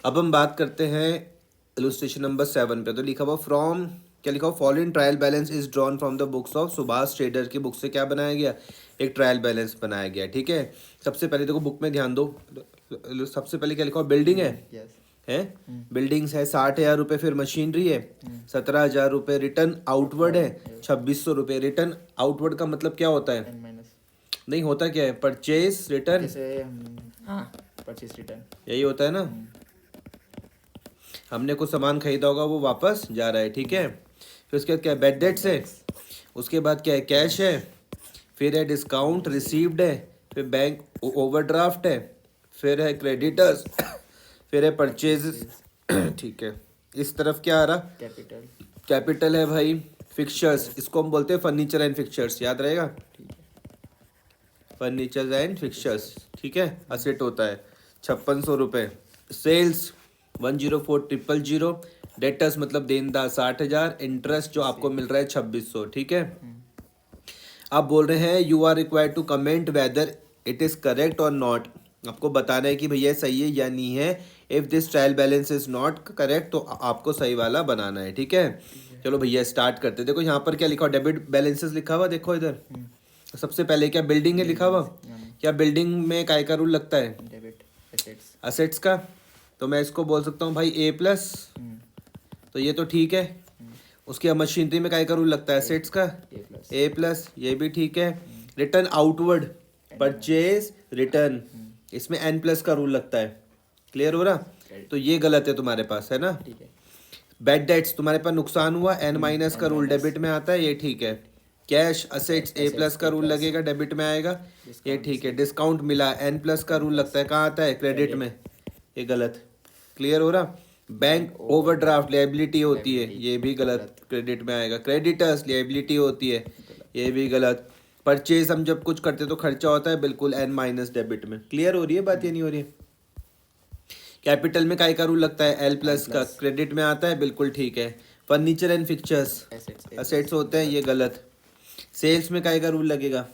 अब हम बात करते हैं इलस्ट्रेशन नंबर 7 पे। तो लिखा हुआ फ्रॉम, क्या लिखा हुआ, following trial balance is drawn from the books of Subhash trader की बुक से क्या बनाया गया, एक ट्रायल बैलेंस बनाया गया। ठीक है, सबसे पहले देखो बुक में ध्यान दो, सबसे पहले क्या लिखा हुआ, बिल्डिंग है, यस। है बिल्डिंग्स है, 60,000 रुपये, फिर मशीनरी है 17,000 रुपये, रिटर्न आउटवर्ड है 2600 रुपये। रिटर्न आउटवर्ड का मतलब क्या होता है, एन माइनस, नहीं होता क्या है, परचेज रिटर्न, जैसे हाँ परचेज रिटर्न। यही होता है ना। हमने कुछ सामान खरीदा होगा वो वापस जा रहा है। ठीक है, फिर उसके बाद क्या है, बैड डेट्स है, उसके बाद क्या है, कैश है, फिर है डिस्काउंट रिसीव्ड है, फिर बैंक ओवरड्राफ्ट है, फिर है क्रेडिटर्स, फिर है परचेज। ठीक है, इस तरफ क्या आ रहा, कैपिटल। कैपिटल है भाई, फिक्चर्स, इसको हम बोलते हैं फर्नीचर एंड फिक्चर्स, याद रहेगा, ठीक है। Furniture and fixtures. ठीक है, असेट होता है 5600 रुपये। सेल्स 104,000। डेटर्स मतलब देनदार 60,000। इंटरेस्ट जो आपको मिल रहा है 2600। ठीक है, आप बोल रहे हैं you are required to comment whether it is correct और नॉट, आपको बताना है कि भैया सही है या नहीं है। If this trial balance is not correct तो आपको सही वाला बनाना है। ठीक है, चलो भैया स्टार्ट करते हैं। देखो यहाँ पर क्या लिखा हुआ, डेबिट बैलेंसेस लिखा हुआ, देखो इधर सबसे पहले क्या बिल्डिंग है लिखा हुआ, क्या बिल्डिंग में काय का रूल लगता है, डेबिट एसेट्स। असेट्स का। तो मैं इसको बोल सकता हूँ भाई ए प्लस, तो ये तो ठीक है। उसके बाद मशीनरी में काय का रूल लगता है, असेट्स का, ए प्लस। ए प्लस, ये भी ठीक है। रिटर्न आउटवर्ड, परचेज रिटर्न, इसमें एन प्लस का रूल लगता है। क्लियर हो रहा, तो ये गलत है तुम्हारे पास, है ना। ठीक है। बैड डेट्स, तुम्हारे पास नुकसान हुआ, एन माइनस का रूल डेबिट में आता है, ये ठीक है। कैश असेट्स ए प्लस का रूल लगेगा, डेबिट में आएगा, ये ठीक है। डिस्काउंट मिला, एन प्लस का रूल लगता है, कहाँ आता है, क्रेडिट में, ये गलत। क्लियर हो रहा। बैंक ओवरड्राफ्ट लायबिलिटी होती है, ये भी गलत, क्रेडिट में आएगा। क्रेडिटर्स लायबिलिटी होती है, ये भी गलत। परचेज हम जब कुछ करते तो खर्चा होता है, बिल्कुल एन माइनस डेबिट में। क्लियर हो रही है बात, ये नहीं हो रही है। कैपिटल में काय का रूल लगता है, एल प्लस का, क्रेडिट में आता है, बिल्कुल ठीक है। फर्नीचर एंड फिक्चर्स असेट्स होते हैं, ये गलत। सेल्स में काय का रूल लगेगा,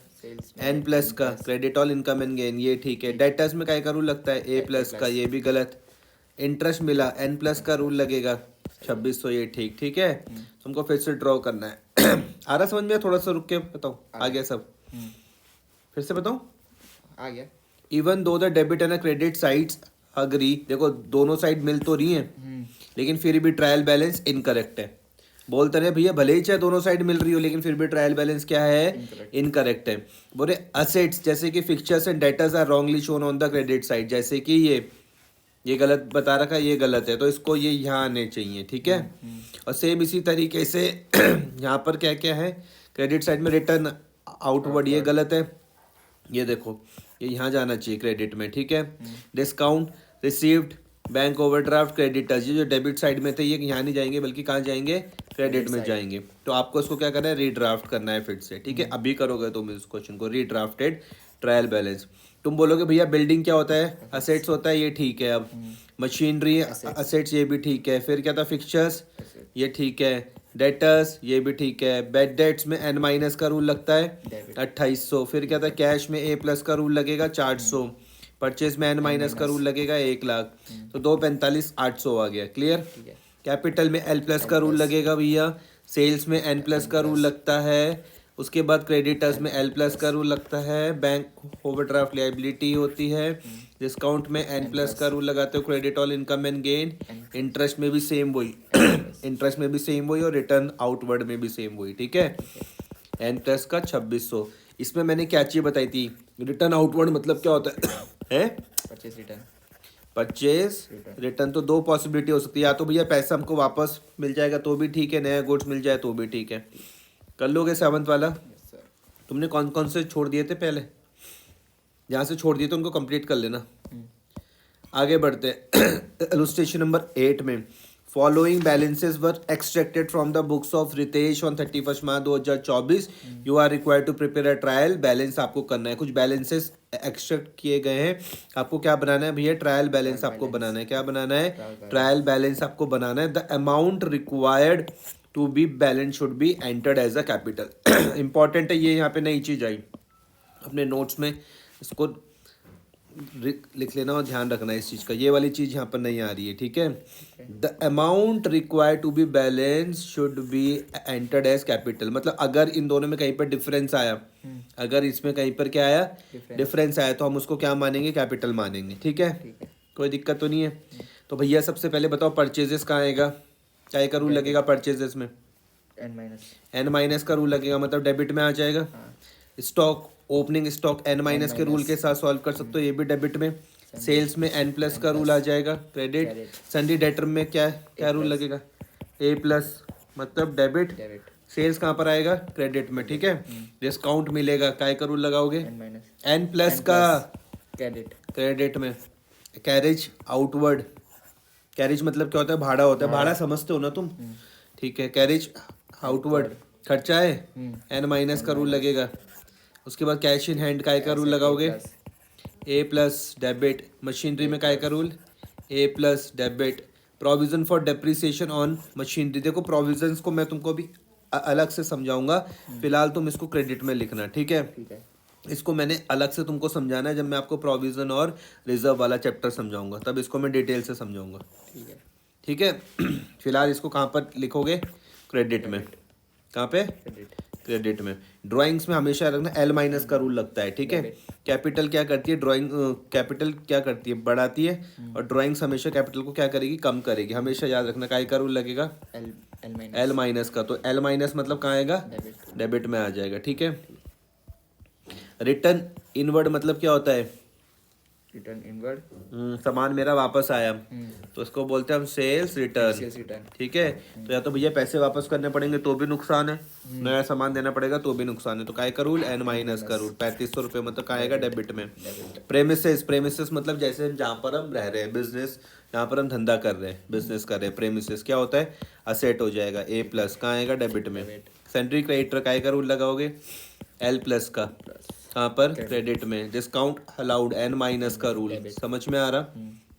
एन प्लस का, credit all income and gain, ये ठीक है। डेटर्स में काय का रूल लगता है, ए प्लस का, ये भी गलत। इंटरेस्ट मिला, एन प्लस का रूल लगेगा 2600, ये ठीक। ठीक है, तुमको फिर से ड्रॉ करना है। आ रहा समझ में, थोड़ा सा रुक के बताओ, आ गया सब, फिर से बताओ। आ गया। Even though the debit and credit sides agree, देखो दोनों साइड मिल तो रही हैं, लेकिन फिर भी ट्रायल बैलेंस इनकरेक्ट है। बोलते रहे भैया भले ही चाहे दोनों साइड मिल रही हो, लेकिन फिर भी ट्रायल बैलेंस क्या है, इनकरेक्ट है। बोले असेट्स जैसे कि fixtures and debtors are wrongly shown on the credit side, जैसे कि ये गलत बता रखा है, ये गलत है, तो इसको ये यहाँ आने चाहिए। ठीक है, और सेम इसी तरीके से यहाँ पर क्या क्या है, क्रेडिट साइड में रिटर्न आउटवर्ड, ये गलत है, ये देखो ये यहाँ जाना चाहिए क्रेडिट में। ठीक है, discount received, bank overdraft, creditors, ये जो डेबिट साइड में थे ये यहाँ नहीं जाएंगे, बल्कि कहाँ जाएंगे, क्रेडिट में जाएंगे। तो आपको इसको क्या करना है, रीड्राफ्ट करना है फिर से। ठीक है, अभी करोगे तुम इस क्वेश्चन को, रीड्राफ्टेड ट्रायल बैलेंस। तुम बोलोगे भैया बिल्डिंग क्या होता है, असेट्स होता है, ये ठीक है। अब मशीनरी असेट्स, ये भी ठीक है। फिर क्या था, फिक्चर्स, ये ठीक है। डेटर्स, ये भी ठीक है। बैड डेट्स में एन माइनस का रूल लगता है 2800। फिर क्या था, कैश में ए प्लस का रूल लगेगा 400। परचेज में एन माइनस का रूल लगेगा 1,00,000। तो 245 800 आ गया। क्लियर। कैपिटल में एल प्लस का रूल लगेगा भैया, सेल्स में एन प्लस का रूल लगता है, उसके बाद क्रेडिटर्स में एल प्लस का रूल लगता है, बैंक ओवरड्राफ्ट लायबिलिटी होती है, डिस्काउंट में एन प्लस का रूल लगाते हो, credit all income and gain, interest में भी सेम वही, इंटरेस्ट में भी सेम वही, और रिटर्न आउटवर्ड में भी सेम वही। ठीक है, एन प्लस का 2600। इसमें मैंने क्या चीज़ बताई थी, रिटर्न आउटवर्ड मतलब क्या होता है परचेज रिटर्न। Purchase return. तो दो पॉसिबिलिटी हो सकती है, या तो भैया पैसा हमको वापस मिल जाएगा तो भी ठीक है, नया गुड्स मिल जाए तो भी ठीक है। कर लोगे 7th वाला। Yes sir. तुमने कौन कौन से छोड़ दिए थे पहले, जहाँ से छोड़ दिए थे उनको कंप्लीट कर लेना। आगे बढ़ते इलस्ट्रेशन नंबर 8 में, following balances were extracted from the books of Ritesh on 31 March 2024। You are required to prepare a trial balance, आपको करना है। कुछ बैलेंसेस एक्सट्रैक्ट किए गए हैं, आपको क्या बनाना है भैया, ट्रायल बैलेंस आपको बनाना है। क्या बनाना है, ट्रायल बैलेंस आपको बनाना है। The amount required to be balance should be entered as a capital. Important है ये, यहाँ पे नई चीज़ आई, अपने नोट्स में इसको लिख लेना और ध्यान रखना इस चीज़ का, ये वाली चीज़ यहाँ पर नहीं आ रही है, ठीक है। The amount required to be balance should be entered as capital, मतलब अगर इन दोनों में कहीं पर डिफरेंस आया, अगर इसमें कहीं पर क्या आया, डिफरेंस आया, तो हम उसको क्या मानेंगे, कैपिटल मानेंगे, ठीक है। कोई दिक्कत तो नहीं है। तो भैया सबसे पहले बताओ परचेजेस कहाँ आएगा, क्या का रूल लगेगा परचेजेस में, एन माइनस का रूल लगेगा, मतलब डेबिट में आ जाएगा। Stock, opening stock N minus के रूल के साथ सॉल्व कर सकते हो, ये भी डेबिट में। सेल्स में एन प्लस का रूल आ जाएगा, क्रेडिट। सन्डी डेटर में क्या क्या रूल लगेगा, ए प्लस, मतलब डेबिट। सेल्स कहाँ पर आएगा, क्रेडिट में, ठीक है। डिस्काउंट मिलेगा, काय का रूल लगाओगे, एन प्लस का, क्रेडिट में। कैरेज आउटवर्ड, कैरेज मतलब क्या होता है, भाड़ा होता है, भाड़ा समझते हो ना तुम, ठीक है। कैरेज आउटवर्ड खर्चा है, एन माइनस का रूल लगेगा। उसके बाद कैश इन हैंड काय का रूल लगाओगे, ए प्लस डेबिट। मशीनरी में काय का rule, A plus debit. Provision for depreciation on machinery, देखो प्रोविजंस को मैं तुमको अभी अलग से समझाऊंगा, फिलहाल तुम इसको क्रेडिट में लिखना, ठीक है। इसको मैंने अलग से तुमको समझाना है, जब मैं आपको प्रोविजन और रिजर्व वाला चैप्टर समझाऊंगा तब इसको मैं डिटेल से समझाऊंगा, ठीक है। फिलहाल इसको कहाँ पर लिखोगे, क्रेडिट में, कहाँ पे, क्रेडिट में। ड्राइंग्स में हमेशा रखना एल माइनस का रूल लगता है, ठीक है। कैपिटल क्या करती है, ड्राइंग कैपिटल क्या करती है, बढ़ाती है, और ड्राइंग्स हमेशा कैपिटल को क्या करेगी, कम करेगी, हमेशा याद रखना। काय का रूल लगेगा, एल माइनस का, तो एल माइनस मतलब कहाँ आएगा, डेबिट में आ जाएगा, ठीक है। रिटर्न इनवर्ड मतलब क्या होता है, रिटर्न इनवर्ड, सामान मेरा वापस आया, तो इसको बोलते हैं हम सेल्स रिटर्न, ठीक है। तो या तो भैया पैसे वापस करने पड़ेंगे तो भी नुकसान है, नया सामान देना पड़ेगा तो भी नुकसान है, तो काय का रूल, एन माइनस का रूल। 3500 रुपये मतलब कहाँ आएगा, डेबिट में। प्रेमिसेस, प्रेमिसेस मतलब जैसे जहाँ पर हम रह रहे हैं, बिजनेस जहाँ पर हम धंधा कर रहे हैं, बिजनेस कर रहे हैं, प्रेमिसेस क्या होता है, असेट हो जाएगा, ए प्लस, कहाँ आएगा, डेबिट में। सेंट्री क्रेडिटर काय का रूल लगाओगे, एल प्लस का, कहाँ पर, क्रेडिट में। डिस्काउंट अलाउड, एन माइनस का रूल, समझ में आ रहा।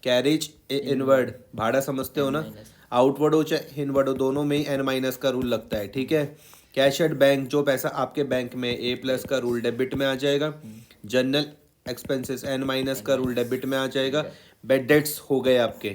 कैरेज इनवर्ड, भाड़ा समझते हो ना, आउटवर्ड हो चाहे इनवर्ड हो, दोनों में ही एन माइनस का रूल लगता है, ठीक है। कैश एट बैंक, जो पैसा आपके बैंक में, ए प्लस का रूल, डेबिट में आ जाएगा। जनरल एक्सपेंसेस, एन माइनस का रूल, डेबिट में आ जाएगा। बेड डेट्स हो गए आपके,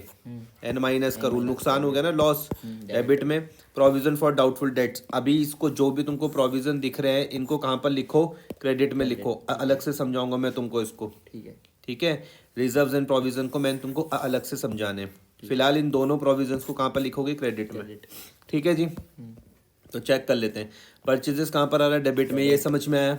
एन माइनस का रूल, नुकसान हो गया ना, लॉस, डेबिट में। प्रोविजन फॉर डाउटफुल डेट्स, अभी इसको जो भी तुमको प्रोविजन दिख रहे हैं इनको कहाँ पर लिखो, क्रेडिट में लिखो, अलग से समझाऊंगा मैं तुमको इसको, ठीक है। रिजर्व्स एंड प्रोविजन को मैंने तुमको अलग से समझाने, फिलहाल इन दोनों प्रोविजंस को कहाँ पर लिखोगे, क्रेडिट में, ठीक है जी। तो चेक कर लेते हैं, परचेजेस कहाँ पर आ रहा है, डेबिट में, ये समझ में आया।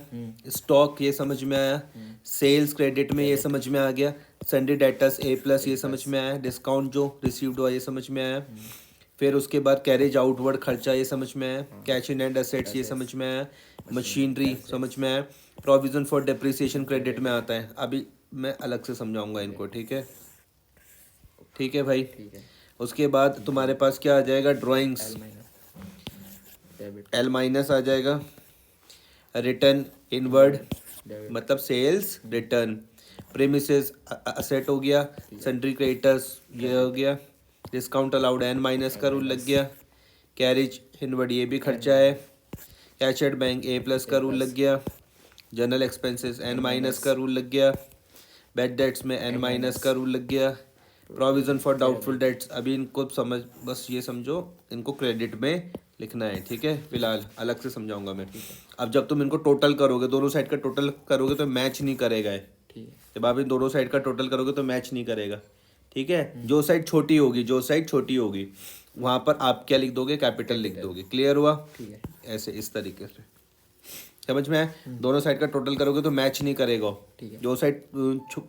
स्टॉक ये समझ में आया। सेल्स क्रेडिट में, ये समझ में आ गया। सन्डे डेटर्स ए प्लस, ये समझ में आया। डिस्काउंट जो रिसीव्ड हुआ ये समझ में आया। फिर उसके बाद कैरेज आउटवर्ड खर्चा ये समझ में आया। कैश इन एंड असेट्स ये समझ में आया। मशीनरी समझ में आया। प्रोविजन फॉर डेप्रिसिएशन क्रेडिट में आता है, अभी मैं अलग से समझाऊंगा इनको, ठीक है, ठीक है भाई। उसके बाद तुम्हारे पास क्या आ जाएगा, ड्राइंग्स, एल माइनस आ जाएगा। रिटर्न इनवर्ड मतलब सेल्स रिटर्न। प्रेमिसेस असेट हो गया। सन्ड्री क्रेडिटर्स ये हो गया। डिस्काउंट अलाउड, एन माइनस का रूल लग गया। कैरेज इनवर्ड ये भी खर्चा है। Cash at bank, A plus का रूल लग गया। जनरल एक्सपेंसेस, एन माइनस का रूल लग गया। बैड डेट्स में एन माइनस का रूल लग गया। प्रोविजन फॉर डाउटफुल डेट्स, अभी इनको समझ, बस ये समझो इनको क्रेडिट में लिखना है, ठीक है। फिलहाल अलग से समझाऊंगा मैं। अब जब तुम इनको टोटल करोगे, दोनों साइड का टोटल करोगे तो मैच नहीं करेगा है, जब आप इन दोनों साइड का टोटल करोगे तो मैच नहीं करेगा, ठीक है। जो साइड छोटी होगी, जो साइड छोटी होगी वहाँ पर आप क्या लिख दोगे, कैपिटल लिख दोगे। क्लियर हुआ, ऐसे इस तरीके से समझ में आया। दोनों साइड का टोटल करोगे तो मैच नहीं करेगा, जो साइड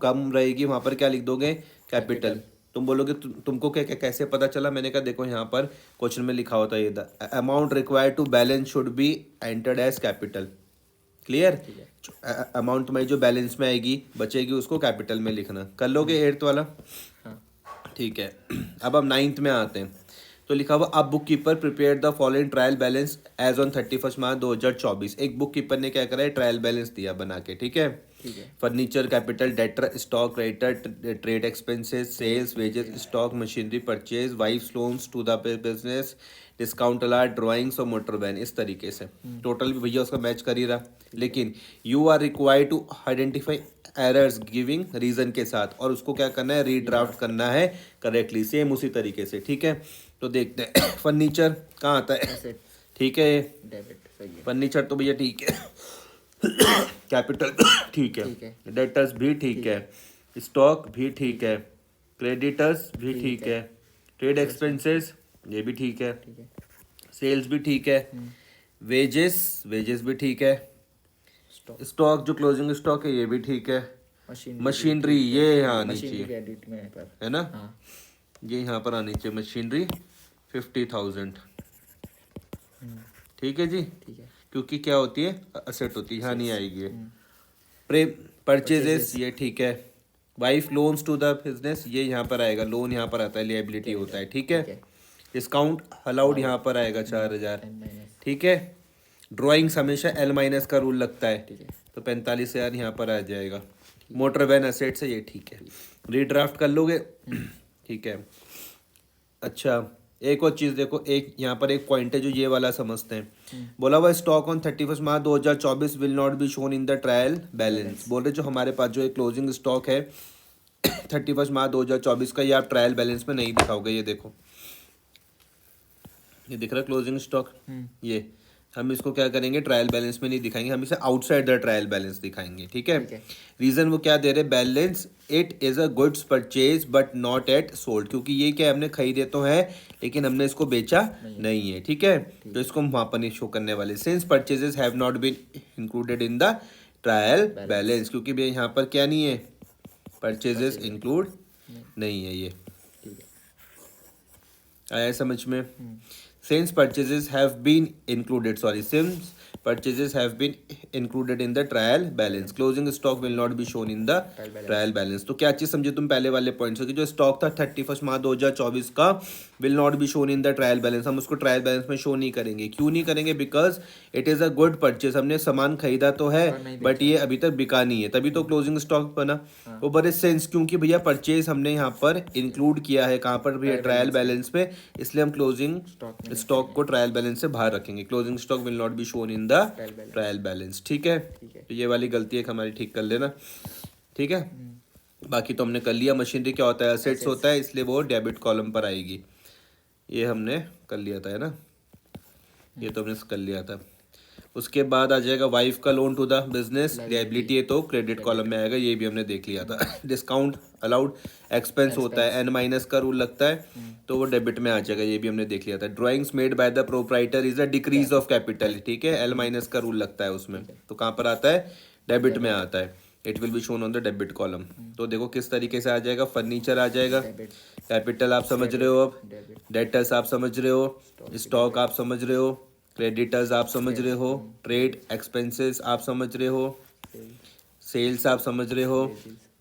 कम रहेगी वहाँ पर क्या लिख दोगे, कैपिटल। तुम बोलोगे तुमको क्या कैसे पता चला, मैंने कहा देखो यहाँ पर क्वेश्चन में लिखा होता है ये, the amount required to balance should be entered as capital. Clear, amount तुम्हारी जो बैलेंस में आएगी बचेगी उसको कैपिटल में लिखना। कर लोगे 8th वाला, ठीक है। अब हम 9th में आते हैं, तो लिखा हुआ अब bookkeeper prepare the following trial balance as on 31 March 2024। एक बुक कीपर ने क्या करा है, ट्रायल बैलेंस दिया बना के, ठीक है। Furniture capital, debtor, stock, creditor, trade expenses, sales, wages, stock, machinery purchase, wife's loans to the business, discount allowed, drawings और मोटर वैन, इस तरीके से टोटल भी भैया उसका मैच कर ही रहा। लेकिन you are required to identify errors giving reason के साथ, और उसको क्या करना है, रीड्राफ्ट करना है करेक्टली, सेम उसी तरीके से। ठीक है, तो देखते हैं फर्नीचर कहाँ आता है। एसेट, ठीक है, डेबिट, सही है। फर्नीचर तो भैया ठीक है, कैपिटल ठीक ठीक है, है। डेटर्स भी ठीक है, स्टॉक भी ठीक है, क्रेडिटर्स भी ठीक ठीक है। है, ट्रेड एक्सपेंसेस ये भी ठीक है, ठीक है। सेल्स भी ठीक है, वेजेस वेजेस भी ठीक है, स्टॉक, स्टॉक जो क्लोजिंग स्टॉक है ये भी ठीक है, मशीनरी ये यहाँ आनी मशीनरी चाहिए, क्रेडिट में है पर, है ना, हाँ। ये यहाँ पर आनी चाहिए मशीनरी 50,000। ठीक है जी, ठीक है। क्योंकि क्या होती है, असेट होती है, यहाँ नहीं आएगी ये। हम्म। Pre purchases Purchases। ये ठीक है, wife loans to the business ये यहाँ पर आएगा, लोन यहाँ पर आता है, लिएबिलिटी होता है। ठीक है, डिस्काउंट अलाउड यहाँ पर आएगा 4,000। माइनस, ठीक है, ड्राइंग्स हमेशा L माइनस का रूल लगता है, ठीक है। तो 45,000 यहाँ पर आ जाएगा। मोटर वैन असेट्स है ये ठीक है, रीड्राफ्ट कर लोगे। ठीक है, अच्छा एक और चीज़ देखो, एक यहाँ पर एक पॉइंट है जो ये वाला समझते हैं। बोला हुआ stock on 31 March 2024 will not be shown in the trial balance. बोल रहे जो हमारे पास जो एक क्लोजिंग स्टॉक है 31 मार्च 2024 का, ये आप ट्रायल बैलेंस में नहीं दिखाओगे। ये देखो, ये दिख रहा है क्लोजिंग स्टॉक, ये हम इसको क्या करेंगे, ट्रायल बैलेंस में नहीं दिखाएंगे, हम इसे आउटसाइड द ट्रायल बैलेंस दिखाएंगे। ठीक है, रीजन वो क्या दे रहे, balance it is a goods purchase but not at sold, क्योंकि ये क्या हमने खरीदे तो है लेकिन हमने इसको बेचा नहीं है। ठीक है, तो इसको हम वहाँ पर नहीं शो करने वाले, since purchases have not been included in the trial balance, क्योंकि भैया यहाँ पर क्या नहीं है, परचेजेस इंक्लूड नहीं है ये। आया समझ में, since purchases have been included, since purchases have been included in the trial balance, closing stock will not be shown in the trial balance। तो क्या चीज़ समझे तुम पहले वाले पॉइंट से, कि जो स्टॉक था 31 मार्च 2024 का will not be shown in the trial balance, हम उसको ट्रायल बैलेंस में शो नहीं करेंगे। क्यों नहीं करेंगे, because it is a good purchase, हमने सामान खरीदा तो है बट ये अभी तक बिका नहीं है, तभी तो क्लोजिंग स्टॉक बना। वो बड़े सेंस, क्योंकि भैया परचेज हमने यहाँ पर इंक्लूड किया है, कहाँ पर भैया, ट्रायल बैलेंस पे, इसलिए हम क्लोजिंग स्टॉक को ट्रायल बैलेंस से बाहर रखेंगे। Closing stock will not be shown in the trial balance. ठीक है, तो ये वाली गलती है हमारी, ठीक कर लेना। ठीक है, बाकी तो हमने कर लिया। मशीनरी क्या होता है, असेट्स होता है, इसलिए वो डेबिट कॉलम पर आएगी, ये हमने कर लिया था, है ना, ये तो हमने कर लिया था। उसके बाद आ जाएगा वाइफ का loan to the business, liability है तो क्रेडिट कॉलम में आएगा, ये भी हमने देख लिया था। डिस्काउंट अलाउड एक्सपेंस होता है, N माइनस का रूल लगता है, तो वो डेबिट में आ जाएगा, ये भी हमने देख लिया था। Drawings made by the proprietor is a decrease of capital, ठीक है, L माइनस का रूल लगता है उसमें, तो कहाँ पर आता है, डेबिट में आता है। It will be shown on the debit column. तो देखो किस तरीके से आ जाएगा, फर्नीचर आ जाएगा, कैपिटल आप समझ रहे हो, अब डेटर्स आप समझ रहे हो, स्टॉक आप समझ रहे हो, क्रेडिटर्स आप समझ रहे हो, ट्रेड एक्सपेंसेस आप समझ रहे हो, सेल्स आप समझ रहे हो,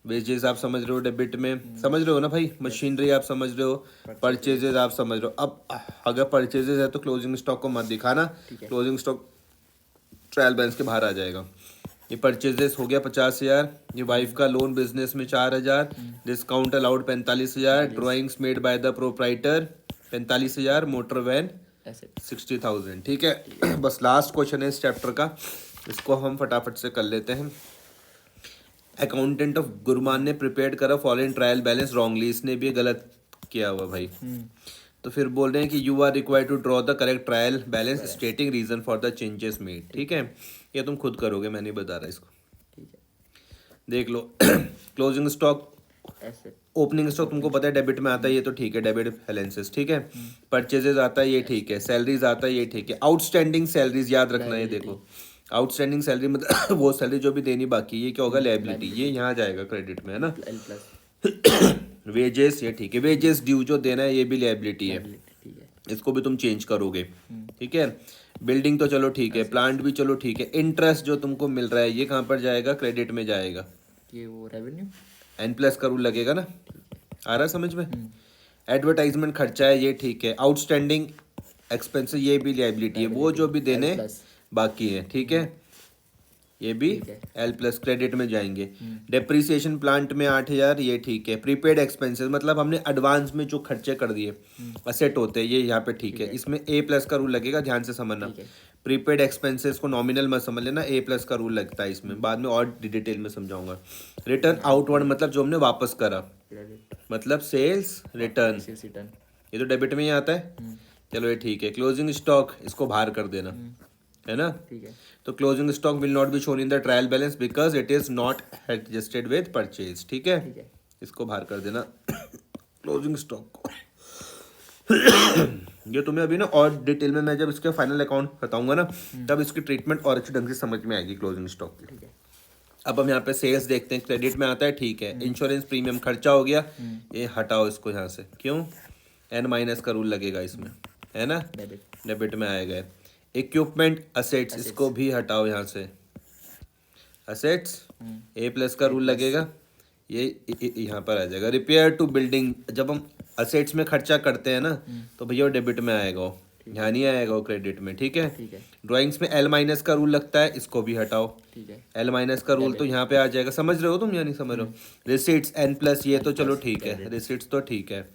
वेजेस आप समझ रहे हो, डेबिट में समझ रहे हो ना भाई, मशीनरी आप समझ रहे हो, परचेजेस आप समझ रहे हो। अब अगर परचेजेस है तो क्लोजिंग स्टॉक को मत दिखाना, क्लोजिंग स्टॉक ट्रायल बैलेंस के बाहर आ जाएगा। ये परचेजेस हो गया 50,000, ये वाइफ का लोन बिजनेस में 4,000, discount allowed 45,000, drawings made by the proprietor 45,000, motor van 60,000। ठीक है, बस लास्ट क्वेश्चन है इस चैप्टर का, इसको हम फटाफट से कर लेते हैं। अकाउंटेंट ऑफ गुरमान ने प्रिपेयर करा फॉलोइंग ट्रायल बैलेंस रॉन्गली, इसने भी गलत किया हुआ भाई। तो फिर बोल रहे हैं कि you are required to draw the correct trial balance stating reason for the changes made. ठीक है, ये तुम खुद करोगे, मैं नहीं बता रहा इसको, देख लो। क्लोजिंग स्टॉक, ओपनिंग स्टॉक तुमको पता है डेबिट में आता है, ये तो ठीक है, डेबिट बैलेंसेस। ठीक है, परचेजेस आता है, ये ठीक है, सैलरीज आता है, ये ठीक है, आउटस्टैंडिंग सैलरीज याद रखना है, देखो आउटस्टैंडिंग सैलरी मतलब वो सैलरी जो भी देनी बाकी, ये क्या होगा, लायबिलिटी, ये यहाँ जाएगा क्रेडिट में, है ना। वेजेस ये ठीक है, वेजेस ड्यू जो देना है ये भी लायबिलिटी है, इसको भी तुम चेंज करोगे। ठीक है, बिल्डिंग तो चलो ठीक है, प्लांट भी चलो ठीक है, इंटरेस्ट जो तुमको मिल रहा है ये कहाँ पर जाएगा, क्रेडिट में जाएगा, ये वो रेवेन्यू N+ का रूल लगेगा ना, आ रहा समझ में। एडवर्टाइजमेंट खर्चा है, ये ठीक है, आउटस्टैंडिंग एक्सपेंस ये भी लायबिलिटी है, वो जो भी देने बाकी है। ठीक है, ये भी ठीक है। एल प्लस क्रेडिट में जाएंगे। डेप्रिसिएशन प्लांट में 8,000, ये ठीक है। प्रीपेड एक्सपेंसेस मतलब हमने एडवांस में जो खर्चे कर दिए असेट होते हैं, ये यहाँ पे ठीक है। इसमें ए प्लस का रूल लगेगा, ध्यान से समझना। ठीक है। प्रीपेड एक्सपेंसेस को नॉमिनल मत समझ लेना, ए प्लस का रूल लगता है इसमें, बाद में और डिटेल में समझाऊंगा। रिटर्न आउटवर्ड मतलब जो हमने वापस करा, क्रेडिट मतलब सेल्स रिटर्न, सेल्स रिटर्न। ये तो डेबिट में ही आता है। चलो ये ठीक है। क्लोजिंग स्टॉक, इसको बाहर कर देना, है ना। ठीक है। तो closing stock will not be shown in the trial balance because it is not adjusted with purchase. ठीक है, ठीक है। इसको बाहर कर देना क्लोजिंग स्टॉक को। ये तुम्हें अभी ना और डिटेल में मैं जब इसके फाइनल अकाउंट बताऊंगा ना, तब इसकी ट्रीटमेंट और अच्छी ढंग से समझ में आएगी क्लोजिंग स्टॉक की। ठीक है। अब हम यहाँ पे सेल्स देखते हैं, क्रेडिट में आता है, ठीक है। इंश्योरेंस प्रीमियम खर्चा हो गया, ये हटाओ इसको यहाँ से, क्यों, एन माइनस का रूल लगेगा इसमें, है ना, डेबिट। डेबिट में आएगा। इक्विपमेंट असेट्स, इसको भी हटाओ यहाँ से, असेट्स ए प्लस का रूल लगेगा, ये यहाँ पर आ जाएगा। रिपेयर टू बिल्डिंग, जब हम असेट्स में खर्चा करते हैं ना, तो भैया वो डेबिट में आएगा, वो यहाँ नहीं आएगा, वो क्रेडिट में। ठीक है। ठीक है। ड्राइंग्स में एल माइनस का रूल लगता है, इसको भी हटाओ। ठीक है। एल माइनस का रूल तो यहाँ पे आ जाएगा, समझ रहे हो तुम या नहीं समझ रहे हो। रिसीट्स एन प्लस, ये तो चलो ठीक है, रिसीट्स तो ठीक है।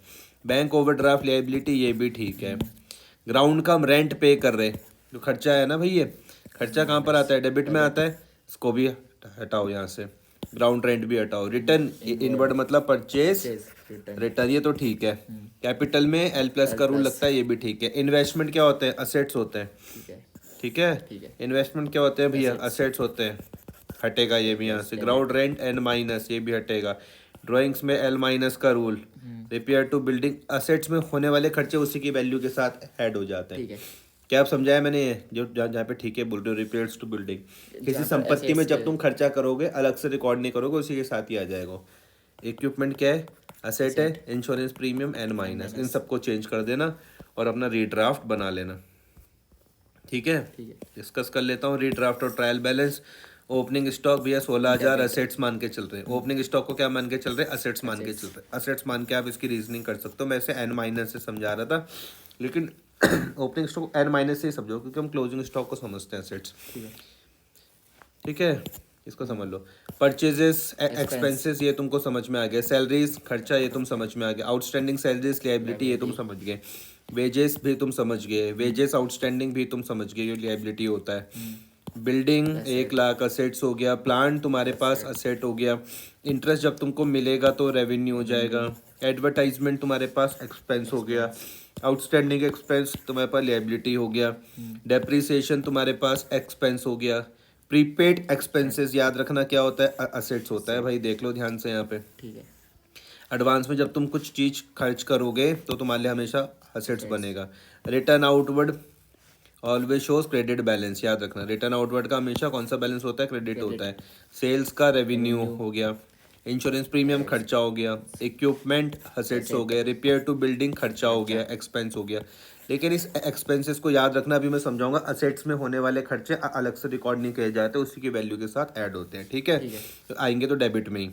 बैंक ओवरड्राफ्ट लायबिलिटी, ये भी ठीक है। ग्राउंड का हम रेंट पे कर रहे, जो खर्चा है ना भाई, ये खर्चा कहाँ पर आता है, डेबिट में आता है, इसको भी हटाओ यहाँ से। ग्राउंड रेंट भी हटाओ। रिटर्न इनवर्ड मतलब परचेज रिटर्न। रिटर्न, ये तो ठीक है। कैपिटल में एल प्लस का रूल लगता है, ये भी ठीक है। इन्वेस्टमेंट क्या होते हैं, असेट्स होते हैं। ठीक है। ठीक है। ठीक है। इन्वेस्टमेंट क्या होते हैं भैया, असेट्स होते हैं, हटेगा ये भी यहाँ से। ग्राउंड रेंट एन माइनस, ये भी हटेगा। ड्राइंग्स में एल माइनस का rule. Repair to building, assets में होने वाले खर्चे उसी की वैल्यू के साथ ऐड हो जाते हैं। ठीक है। क्या आप समझाया मैंने, ये जो जहाँ पे ठीक है बोल रहे हो, रिपेयर्स टू बिल्डिंग, किसी जहाँ पर संपत्ति में assets जब तुम खर्चा करोगे अलग से रिकॉर्ड नहीं करोगे, उसी के साथ ही आ जाएगा। इक्विपमेंट क्या है, असेट है। इंश्योरेंस प्रीमियम एन माइनस, इन सबको चेंज कर देना और अपना रीड्राफ्ट बना लेना। ठीक है, ठीक है। डिस्कस कर लेता हूँ रीड्राफ्ट और ट्रायल बैलेंस। ओपनिंग स्टॉक भैया 16,000 असेट्स मान के चल रहे हैं। ओपनिंग स्टॉक को क्या मान के चल रहे हैं, असेट्स मान के चल रहे हैं। असेट्स मान के आप इसकी रीजनिंग कर सकते हो, मैं इसे एन माइनस से समझा रहा था, लेकिन ओपनिंग स्टॉक एन माइनस से ही समझो, क्योंकि हम क्लोजिंग स्टॉक को समझते हैं एसेट्स। ठीक है। ठीक है, इसको समझ लो। परचेजेस एक्सपेंसेस, ये तुमको समझ में आ गया। सैलरीज खर्चा, ये तुम समझ में आ गया। आउटस्टैंडिंग सैलरीज लायबिलिटी, ये तुम समझ गए। वेजेस भी तुम समझ गए, वेजेस आउटस्टैंडिंग भी तुम समझ गए, ये लायबिलिटी होता है। बिल्डिंग 1,00,000 असेट्स हो गया। प्लांट तुम्हारे पास असेट हो गया। इंटरेस्ट जब तुमको मिलेगा तो रेवेन्यू हो जाएगा। एडवर्टाइजमेंट तुम्हारे पास एक्सपेंस हो गया। आउटस्टैंडिंग एक्सपेंस तुम्हारे पास लायबिलिटी हो गया। डेप्रिसिएशन तुम्हारे पास एक्सपेंस हो गया। प्रीपेड एक्सपेंसेस याद रखना क्या होता है, असेट्स होता है भाई, देख लो ध्यान से यहाँ पे। ठीक है। एडवांस में जब तुम कुछ चीज खर्च करोगे तो तुम्हारे लिए हमेशा असेट्स बनेगा। Return outward always shows credit balance, याद रखना। रिटर्न आउटवर्ड का हमेशा कौन सा बैलेंस होता है, क्रेडिट होता है। सेल्स का रेवेन्यू हो गया। इंश्योरेंस प्रीमियम खर्चा हो गया। इक्विपमेंट असेट्स हो गए। रिपेयर टू बिल्डिंग खर्चा हो गया, एक्सपेंस हो गया। लेकिन इस एक्सपेंसेस को याद रखना, अभी मैं समझाऊंगा। असेट्स में होने वाले खर्चे अलग से रिकॉर्ड नहीं किए जाते, उसी की वैल्यू के साथ ऐड होते हैं। ठीक है, तो आएंगे तो डेबिट में ही।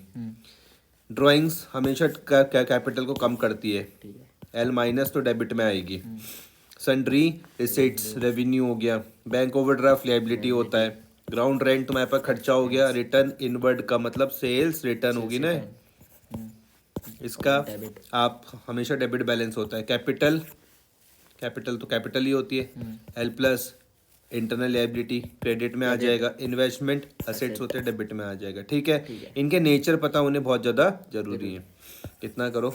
ड्राइंग्स हमेशा कैपिटल को कम करती है, ठीक है। एल माइनस तो डेबिट में आएगी। सन्ड्री रिसीट्स रेवेन्यू हो गया। बैंक ओवरड्राफ्ट लायबिलिटी होता है। ग्राउंड रेंट तुम्हारे पास खर्चा हो गया। रिटर्न इनवर्ड का मतलब सेल्स रिटर्न होगी ना, इसका डेबिट। आप हमेशा डेबिट बैलेंस होता है। कैपिटल, कैपिटल तो कैपिटल ही होती है। L plus internal liability credit में आ जाएगा। इन्वेस्टमेंट असेट्स होते हैं, डेबिट में आ जाएगा। ठीक है, इनके नेचर पता होने बहुत ज़्यादा जरूरी है। कितना करो।